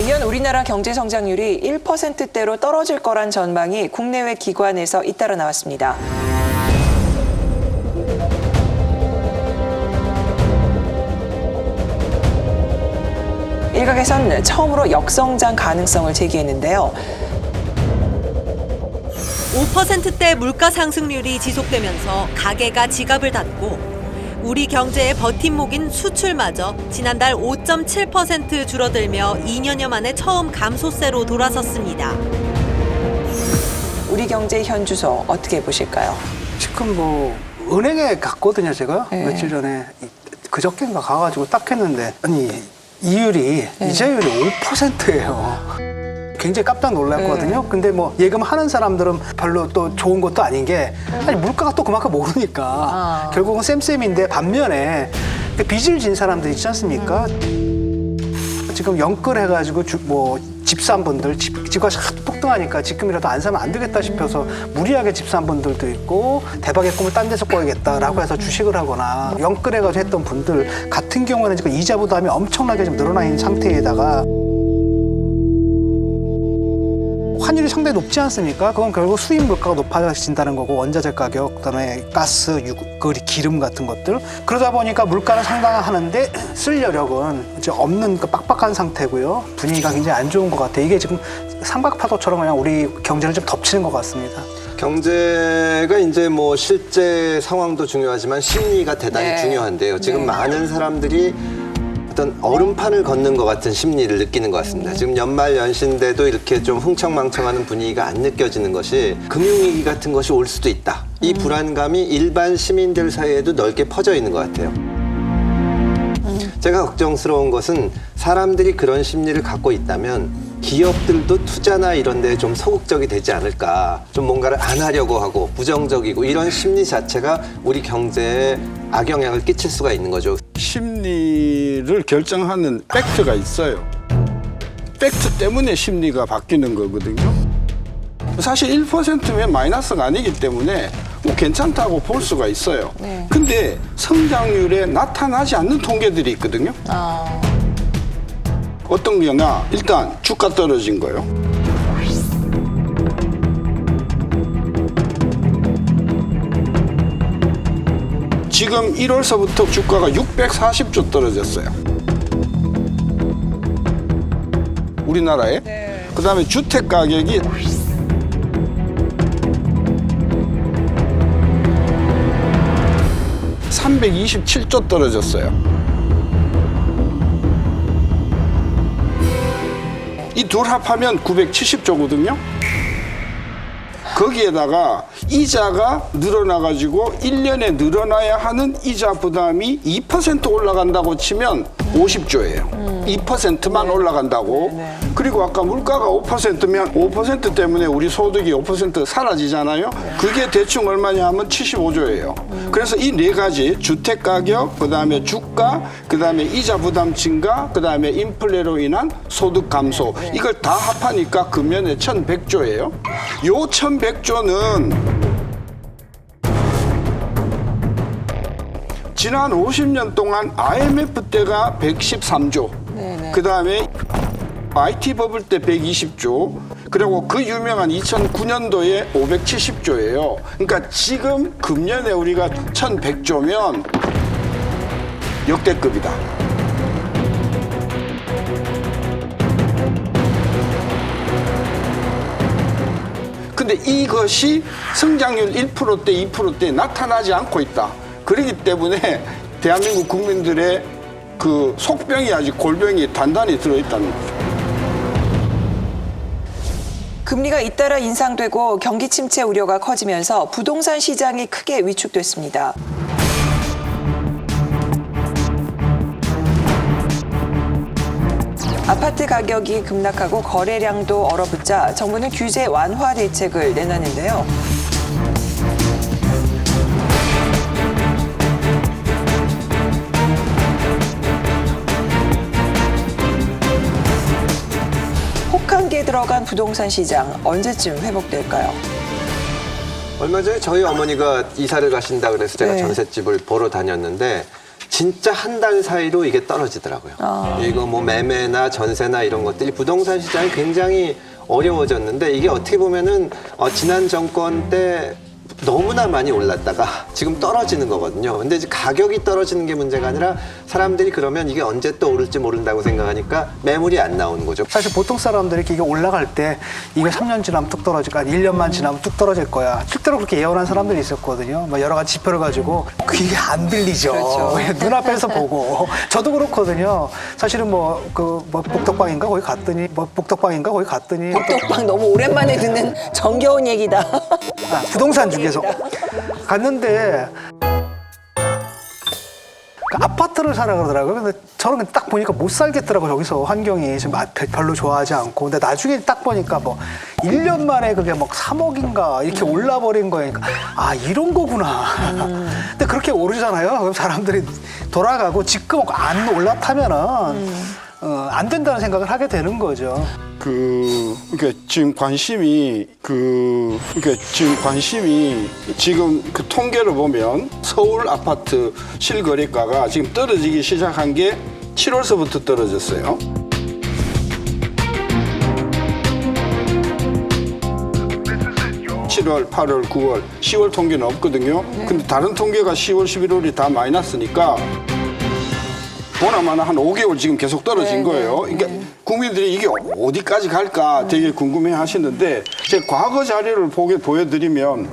내년 우리나라 경제 성장률이 1%대로 떨어질 거란 전망이 국내외 기관에서 잇따라 나왔습니다. 일각에선 처음으로 역성장 가능성을 제기했는데요. 5%대 물가 상승률이 지속되면서 가계가 지갑을 닫고 우리 경제의 버팀목인 수출마저 지난달 5.7% 줄어들며 2년여 만에 처음 감소세로 돌아섰습니다. 우리 경제 현주소 어떻게 보실까요? 지금 뭐 은행에 갔거든요, 제가. 네. 며칠 전에 그저께인가 가가지고 딱 했는데 아니 이율이 이자율이 5%예요. 굉장히 깜짝 놀랐거든요. 근데 뭐 예금하는 사람들은 별로 또 좋은 것도 아닌 게 아니 물가가 또 그만큼 오르니까 결국은 쌤쌤인데 반면에 빚을 진 사람들 있지 않습니까? 지금 연끌해가지고 뭐 집 산 분들 집값이 하도 폭등하니까 지금이라도 안 사면 안 되겠다 싶어서 무리하게 집 산 분들도 있고 대박의 꿈을 딴 데서 꿔야겠다라고 해서 주식을 하거나 연끌해가지고 했던 분들 같은 경우에는 지금 이자 부담이 엄청나게 좀 늘어나 있는 상태에다가 환율이 상당히 높지 않습니까? 그건 결국 수입 물가가 높아진다는 거고 원자재 가격, 그다음에 가스, 기름 같은 것들 그러다 보니까 물가는 상당하는데 쓸 여력은 이제 없는 그 빡빡한 상태고요. 분위기가 굉장히 안 좋은 것 같아요. 이게 지금 삼각파도처럼 그냥 우리 경제를 좀 덮치는 것 같습니다. 경제가 이제 뭐 실제 상황도 중요하지만 심리가 대단히 중요한데요. 지금 많은 사람들이 어떤 얼음판을 걷는 것 같은 심리를 느끼는 것 같습니다. 지금 연말 연시인데도 이렇게 좀 흥청망청하는 분위기가 안 느껴지는 것이 금융위기 같은 것이 올 수도 있다. 이 불안감이 일반 시민들 사이에도 넓게 퍼져 있는 것 같아요. 제가 걱정스러운 것은 사람들이 그런 심리를 갖고 있다면 기업들도 투자나 이런 데에 좀 소극적이 되지 않을까. 좀 뭔가를 안 하려고 하고 부정적이고 이런 심리 자체가 우리 경제에 악영향을 끼칠 수가 있는 거죠. 심리를 결정하는 팩트가 있어요. 팩트 때문에 심리가 바뀌는 거거든요. 사실 1%면 마이너스가 아니기 때문에 뭐 괜찮다고 볼 수가 있어요. 근데 성장률에 나타나지 않는 통계들이 있거든요. 어떤 거냐? 일단 주가 떨어진 거요. 지금 1월서부터 주가가 640조 떨어졌어요. 우리나라에. 그다음에 주택 가격이 $327조 떨어졌어요. 이 둘 합하면 970조거든요. 거기에다가 이자가 늘어나가지고 1년에 늘어나야 하는 이자 부담이 2% 올라간다고 치면 50조예요. 2%만 올라간다고. 그리고 아까 물가가 5%면 5% 때문에 우리 소득이 5% 사라지잖아요. 그게 대충 얼마냐 하면 75조예요. 그래서 이 네 가지 주택 가격, 그다음에 주가, 그다음에 이자 부담 증가, 그다음에 인플레로 인한 소득 감소. 이걸 다 합하니까 금년에 1,100조예요. 요 1,100조는 지난 50년 동안 IMF 때가 113조, 그다음에 IT 버블 때 120조, 그리고 그 유명한 2009년도에 570조예요. 그러니까 지금 금년에 우리가 1,100조면 역대급이다. 근데 이것이 성장률 1%대, 2%대에 나타나지 않고 있다. 그렇기 때문에 대한민국 국민들의 그 속병이 아직 골병이 단단히 들어있다는 거죠. 금리가 잇따라 인상되고 경기 침체 우려가 커지면서 부동산 시장이 크게 위축됐습니다. 아파트 가격이 급락하고 거래량도 얼어붙자 정부는 규제 완화 대책을 내놨는데요. 혹한기에 들어간 부동산 시장 언제쯤 회복될까요? 얼마 전에 저희 어머니가 이사를 가신다 그래서 제가 네. 전셋집을 보러 다녔는데 진짜 한 달 사이로 이게 떨어지더라고요. 이거 뭐 매매나 전세나 이런 것들이 부동산 시장이 굉장히 어려워졌는데 이게 어떻게 보면은 지난 정권 때 너무나 많이 올랐다가 지금 떨어지는 거거든요. 근데 이제 가격이 떨어지는 게 문제가 아니라 사람들이 그러면 이게 언제 또 오를지 모른다고 생각하니까 매물이 안 나오는 거죠. 사실 보통 사람들이 이게 올라갈 때 이게 3년 지나면 뚝 떨어질 거야, 1년만 지나면 뚝 떨어질 거야. 실제로 그렇게 예언한 사람들이 있었거든요. 뭐 여러 가지 지표를 가지고 그게 안 들리죠. 그렇죠. 눈앞에서 보고. 저도 그렇거든요. 사실은 복덕방인가 거기 갔더니 복덕방 너무 오랜만에 듣는 정겨운 얘기다. 부동산 중에서 갔는데 아파트를 사라 그러더라고요. 근데 저는 딱 보니까 못 살겠더라고요. 저기서 환경이 지금 별로 좋아하지 않고. 근데 나중에 딱 보니까 뭐 1년 만에 그게 막 3억인가 이렇게 올라버린 거니까 아, 이런 거구나. 근데 그렇게 오르잖아요. 그럼 사람들이 돌아가고 지금 안 올라타면은 안 된다는 생각을 하게 되는 거죠. 그러니까 지금 관심이 지금 그 통계를 보면 서울 아파트 실거래가가 지금 떨어지기 시작한 게 7월서부터 떨어졌어요. (7월) (8월) (9월) (10월) 통계는 없거든요. 근데 다른 통계가 10월, 11월이 다 마이너스니까 보나마나 한 5개월 지금 계속 떨어진 거예요. 그러니까 국민들이 이게 어디까지 갈까 되게 궁금해 하시는데 제가 과거 자료를 보여드리면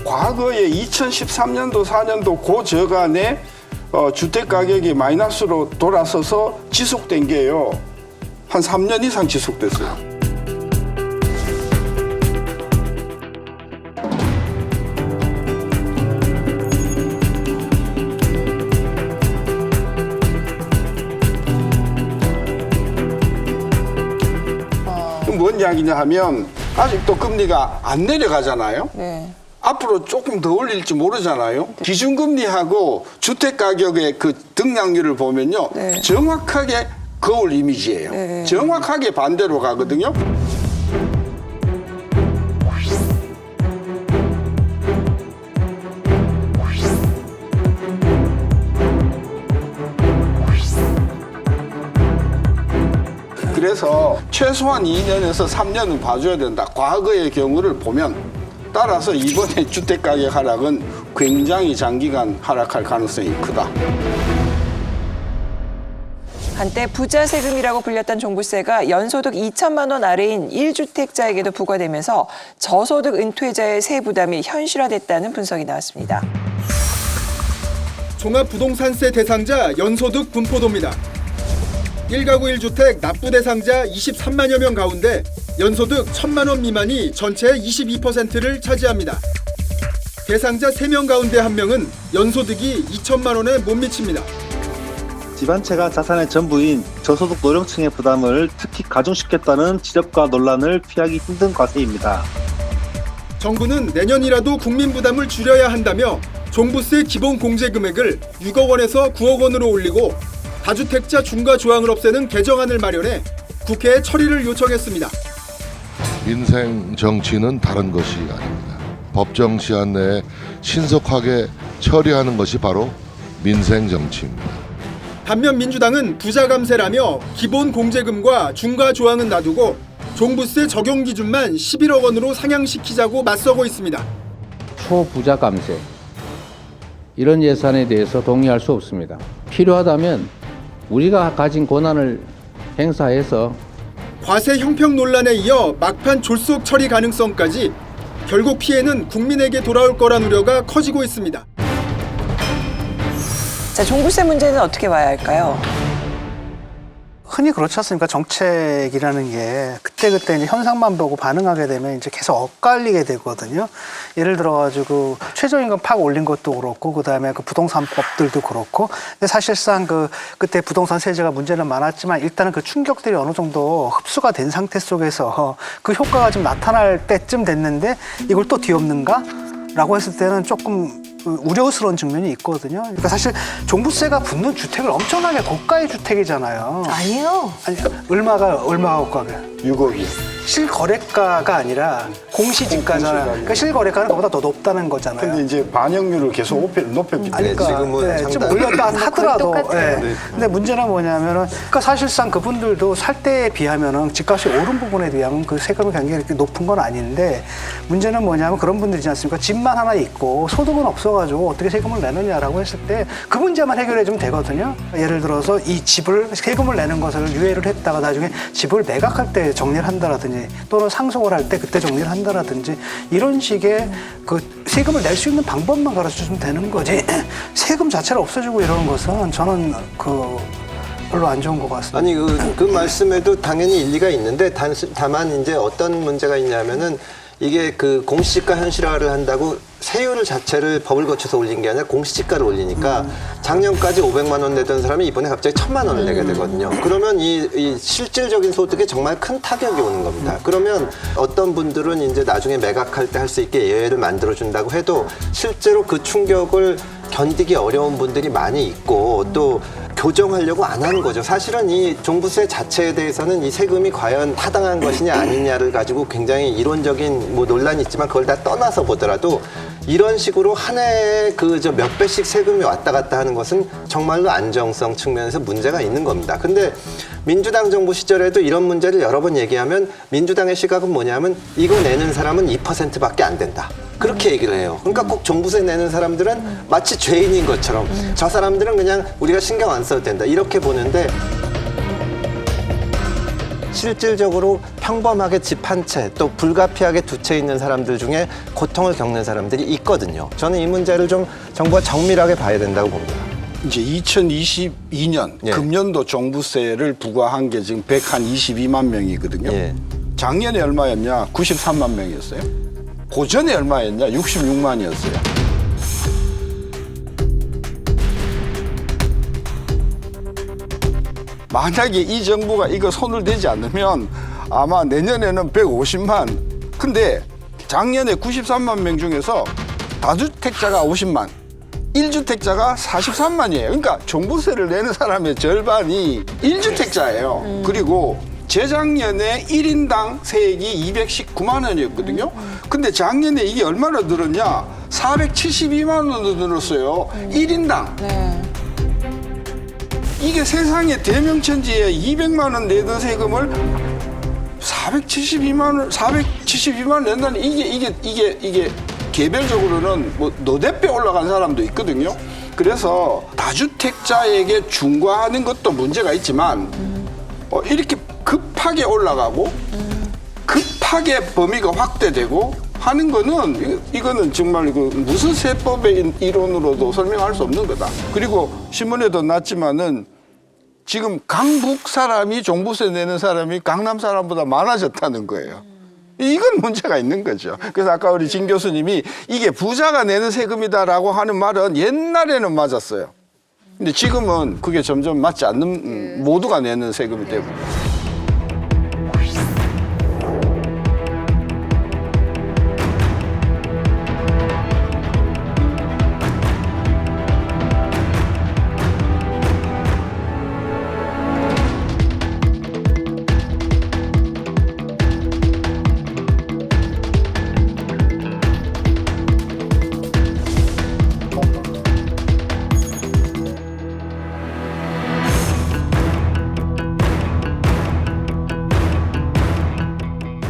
과거에 2013년도, 4년도 그 저간에 주택 가격이 마이너스로 돌아서서 지속된 게요. 한 3년 이상 지속됐어요. 뭔 이야기냐 하면 아직도 금리가 안 내려가잖아요. 네. 앞으로 조금 더 올릴지 모르잖아요. 기준금리하고 주택가격의 그 등락률을 보면요. 네. 정확하게 거울 이미지예요. 네. 정확하게 반대로 가거든요. 그래서 최소한 2년에서 3년은 봐줘야 된다. 과거의 경우를 보면 따라서 이번에 주택가격 하락은 굉장히 장기간 하락할 가능성이 크다. 한때 부자 세금이라고 불렸던 종부세가 연소득 2천만 원 아래인 1주택자에게도 부과되면서 저소득 은퇴자의 세부 부담이 현실화됐다는 분석이 나왔습니다. 종합부동산세 대상자 연소득 분포도입니다. 1가구 1주택 납부 대상자 23만여 명 가운데 연소득 1,000만 원 미만이 전체의 22%를 차지합니다. 대상자 3명 가운데 1명은 연소득이 2천만 원에 못 미칩니다. 집안채가 자산의 전부인 저소득 노령층의 부담을 특히 가중시켰다는 지적과 논란을 피하기 힘든 과세입니다. 정부는 내년이라도 국민 부담을 줄여야 한다며 종부세 기본 공제 금액을 6억 원에서 9억 원으로 올리고 다주택자 중과 조항을 없애는 개정안을 마련해 국회에 처리를 요청했습니다. 민생 정치는 다른 것이 아닙니다. 법정 시한 내에 신속하게 처리하는 것이 바로 민생 정치입니다. 반면 민주당은 부자 감세라며 기본 공제금과 중과 조항은 놔두고 종부세 적용 기준만 11억 원으로 상향시키자고 맞서고 있습니다. 초부자 감세 이런 예산에 대해서 동의할 수 없습니다. 필요하다면 우리가 가진 권한을 행사해서 과세 형평 논란에 이어 막판 졸속 처리 가능성까지 결국 피해는 국민에게 돌아올 거란 우려가 커지고 있습니다. 자, 종부세 문제는 어떻게 봐야 할까요? 흔히 그렇지 않습니까? 정책이라는 게 그때그때 이제 현상만 보고 반응하게 되면 이제 계속 엇갈리게 되거든요. 예를 들어가지고 최저임금 팍 올린 것도 그렇고, 그 다음에 그 부동산법들도 그렇고, 근데 사실상 그때 부동산 세제가 문제는 많았지만 일단은 그 충격들이 어느 정도 흡수가 된 상태 속에서 그 효과가 좀 나타날 때쯤 됐는데 이걸 또 뒤엎는가? 라고 했을 때는 조금 우려스러운 측면이 있거든요. 그러니까 사실 종부세가 붙는 주택을 엄청나게 고가의 주택이잖아요. 아니요. 아니, 얼마가 고가가? 6억이. 실거래가가 아니라 공시지가잖아요. 그러니까 실거래가는 그보다 더 높다는 거잖아요. 근데 이제 반영률을 계속 높였기 때문에. 그러니까 지금은 좀 상당히- 올렸다 하더라도. 똑같아요. 예. 근데 문제는 뭐냐면은 그러니까 사실상 그분들도 살 때에 비하면은 집값이 오른 부분에 비하면 그 세금이 굉장히 이렇게 높은 건 아닌데 문제는 뭐냐면 그런 분들이지 않습니까? 집만 하나 있고 소득은 없어가지고 어떻게 세금을 내느냐라고 했을 때 그 문제만 해결해 주면 되거든요. 예를 들어서 이 집을 세금을 내는 것을 유예를 했다가 나중에 집을 매각할 때 정리를 한다라든지 또는 상속을 할 때 그때 정리를 한다라든지 이런 식의 그 세금을 낼 수 있는 방법만 가르쳐 주면 되는 거지 세금 자체를 없애주고 이러는 것은 저는 그 별로 안 좋은 것 같습니다. 아니 그 말씀에도 당연히 일리가 있는데 다만 이제 어떤 문제가 있냐면은 이게 그 공시지가 현실화를 한다고 세율 자체를 법을 거쳐서 올린 게 아니라 공시지가를 올리니까 작년까지 500만 원 내던 사람이 이번에 갑자기 1000만 원을 내게 되거든요. 그러면 이 실질적인 소득에 정말 큰 타격이 오는 겁니다. 그러면 어떤 분들은 이제 나중에 매각할 때 할 수 있게 예외를 만들어준다고 해도 실제로 그 충격을 견디기 어려운 분들이 많이 있고 또 교정하려고 안 하는 거죠. 사실은 이 종부세 자체에 대해서는 이 세금이 과연 타당한 것이냐 아니냐를 가지고 굉장히 이론적인 뭐 논란이 있지만 그걸 다 떠나서 보더라도 이런 식으로 한 해에 그 몇 배씩 세금이 왔다 갔다 하는 것은 정말로 안정성 측면에서 문제가 있는 겁니다. 근데 민주당 정부 시절에도 이런 문제를 여러 번 얘기하면 민주당의 시각은 뭐냐면 이거 내는 사람은 2%밖에 안 된다. 그렇게 얘기를 해요. 그러니까 꼭 종부세 내는 사람들은 마치 죄인인 것처럼 저 사람들은 그냥 우리가 신경 안 써도 된다. 이렇게 보는데 실질적으로 평범하게 집 한 채 또 불가피하게 두 채 있는 사람들 중에 고통을 겪는 사람들이 있거든요. 저는 이 문제를 좀 정부가 정밀하게 봐야 된다고 봅니다. 이제 2022년 예. 금년도 종부세를 부과한 게 지금 122만 명이거든요. 예. 작년에 얼마였냐? 93만 명이었어요. 고전에 얼마였냐? 66만이었어요. 만약에 이 정부가 이거 손을 대지 않으면 아마 내년에는 150만. 근데 작년에 93만 명 중에서 다주택자가 50만, 1주택자가 43만이에요. 그러니까 종부세를 내는 사람의 절반이 1주택자예요. 그리고 재작년에 1인당 세액이 219만 원이었거든요. 근데 작년에 이게 얼마나 늘었냐? 472만 원으로 늘었어요. 1인당. 네. 이게 세상에 대명천지에 200만 원 내던 세금을 472만 원 낸다는 이게 개별적으로는 뭐 너댓 배 올라간 사람도 있거든요. 그래서 다주택자에게 중과하는 것도 문제가 있지만 이렇게 급하게 올라가고 급하게 범위가 확대되고 하는 거는 이거는 정말 그 무슨 세법의 이론으로도 설명할 수 없는 거다. 그리고 신문에도 났지만은 지금 강북 사람이 종부세 내는 사람이 강남 사람보다 많아졌다는 거예요. 이건 문제가 있는 거죠. 그래서 아까 우리 진 교수님이 이게 부자가 내는 세금이다라고 하는 말은 옛날에는 맞았어요. 근데 지금은 그게 점점 맞지 않는 모두가 내는 세금이 되고.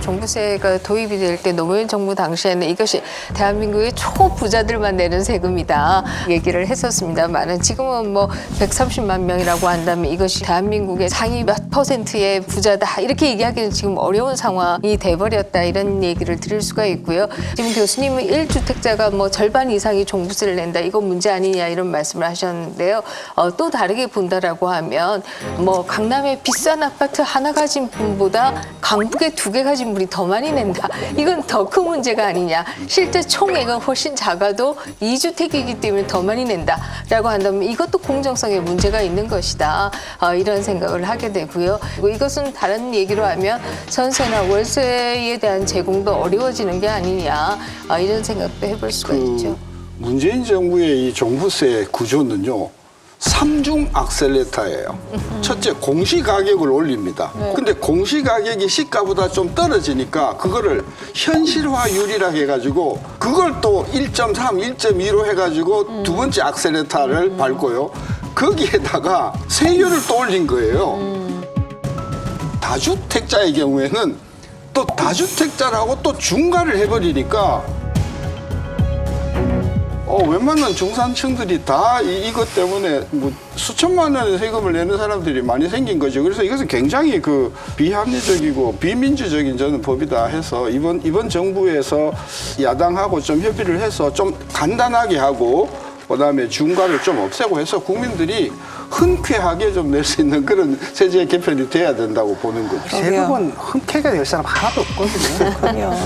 종부세가 도입이 될 때 노무현 정부 당시에는 이것이 대한민국의 초부자들만 내는 세금이다 얘기를 했었습니다만 지금은 뭐 130만 명이라고 한다면 이것이 대한민국의 상위 몇 %의 부자다 이렇게 얘기하기는 지금 어려운 상황이 돼버렸다 이런 얘기를 드릴 수가 있고요. 지금 교수님은 1주택자가 뭐 절반 이상이 종부세를 낸다 이건 문제 아니냐 이런 말씀을 하셨는데요. 또 다르게 본다라고 하면 뭐 강남의 비싼 아파트 하나 가진 분보다 강북에 2개 가진 분이 더 많이 낸다. 이건 더 큰 문제가 아니냐. 실제 총액은 훨씬 작아도 2주택이기 때문에 더 많이 낸다라고 한다면 이것도 공정성에 문제가 있는 것이다. 이런 생각을 하게 되고요. 그리고 이것은 다른 얘기로 하면 전세나 월세에 대한 제공도 어려워지는 게 아니냐. 이런 생각도 해볼 수가 있죠. 문재인 정부의 이 종부세 구조는요. 삼중 악셀레터예요. 첫째, 공시가격을 올립니다. 근데 공시가격이 시가보다 좀 떨어지니까 그거를 현실화율이라 해가지고 그걸 또 1.3, 1.2로 해가지고 두 번째 악셀레터를 밟고요. 거기에다가 세율을 또 올린 거예요. 다주택자의 경우에는 또 다주택자라고 또 중과를 해버리니까 웬만한 중산층들이 다 이것 때문에 뭐 수천만 원의 세금을 내는 사람들이 많이 생긴 거죠. 그래서 이것은 굉장히 그 비합리적이고 비민주적인 저는 법이다 해서 이번 정부에서 야당하고 좀 협의를 해서 좀 간단하게 하고 그다음에 중과를 좀 없애고 해서 국민들이 흔쾌하게 좀 낼 수 있는 그런 세제 개편이 돼야 된다고 보는 거죠. 세금은 흔쾌하게 낼 사람 하나도 없거든요. 그렇군요.